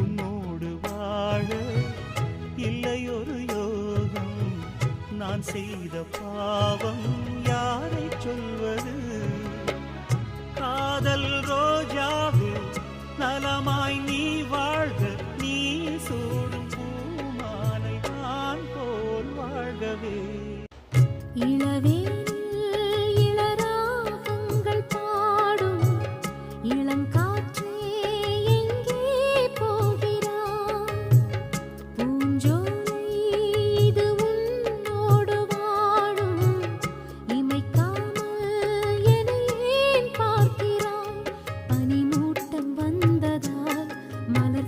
உன்னோடு வாழ இல்லையொரு யோகம். நான் செய்த பாவம் யாரை சொல்வது? காதல் ரோஜாவே நலமாய் நீ வாழ்க, நீ சூடும் பூமாலை நான் போல் வாழ்கவே. இளவேனில் இளராகங்கள் பாடும் இளங்காற்றே எங்கே போகிறாய்? பூஞ்சோலை இது உன்னோடு வாழும், இமைக்காமல் என்னை ஏன் பார்க்கிறாய்? பனிமூட்டம் வந்ததால் மலர்